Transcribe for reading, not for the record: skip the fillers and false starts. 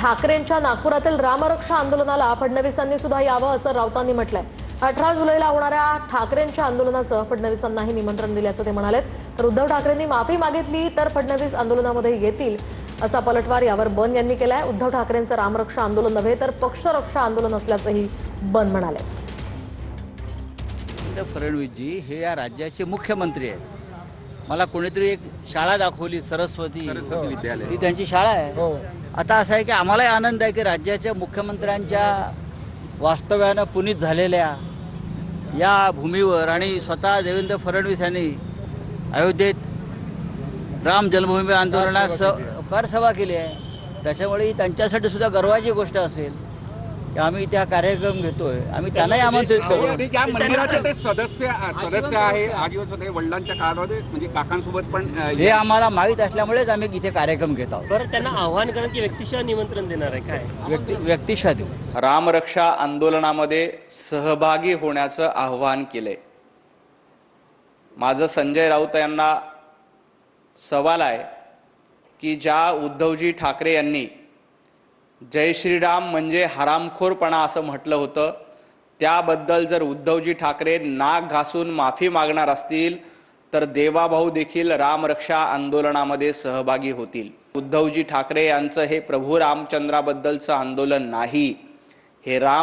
ठाकरेंच्या नागपुरातील रामरक्षा आंदोलनाला फडणवीसांनी सुद्धा यावं असं राऊतांनी म्हटलंय। 18 जुलैला होणाऱ्या ठाकरेंच्या आंदोलनाचं फडणवीसांनाही निमंत्रण दिल्याचं ते म्हणालेत। तर उद्धव ठाकरेंनी माफी मागितली तर फडणवीस आंदोलनामध्ये येतील असा पलटवार यावर बन यांनी केलाय। उद्धव ठाकरेंचं रामरक्षा आंदोलन नव्हे तर पक्षरक्षा आंदोलन असल्याचंही बन म्हणाले। फडणवीसजी हे या राज्याचे मुख्यमंत्री आहेत। मला कोणीतरी एक शाळा दाखवली, सरस्वती विद्यालय, ही त्यांची शाळा आहे। आता असं आहे की आम्हालाही आनंद आहे की राज्याच्या मुख्यमंत्र्यांच्या वास्तव्यानं पुनीत झालेल्या या भूमीवर आणि स्वतः देवेंद्र फडणवीस यांनी अयोध्येत राम जन्मभूमी आंदोलनात सभा केली आहे। त्याच्यामुळे ही त्यांच्यासाठी सुद्धा गर्वाची गोष्ट असेल की आम्ही त्या कार्यक्रम घेतोय। आम्ही त्यांनाही आमंत्रित करू। ज्या मंदिराचे ते सदस्य आहे आजीवन होते वडिलांच्या काळामध्ये, म्हणजे काकांसोबत पण हे आम्हाला माहीत असल्यामुळेच आम्ही इथे कार्यक्रम घेत आहोत। बरं, त्यांना आव्हान करा की व्यक्तिशः निमंत्रण देणार आहे काय? व्यक्तिशः देऊ। रामरक्षा आंदोलनामध्ये सहभागी होण्याचं आव्हान केलंय। माझं संजय राऊत यांना सवाल आहे की ज्या उद्धवजी ठाकरे यांनी जय श्रीराम म्हणजे हरामखोरपणा असं म्हटलं होतं, त्याबद्दल जर उद्धवजी ठाकरे नाक घासून माफी मागणार असतील तर देवाभाऊ देखील रामरक्षा आंदोलनामध्ये सहभागी होतील। उद्धवजी ठाकरे यांचं हे प्रभू रामचंद्राबद्दलचं आंदोलन नाही, हे राम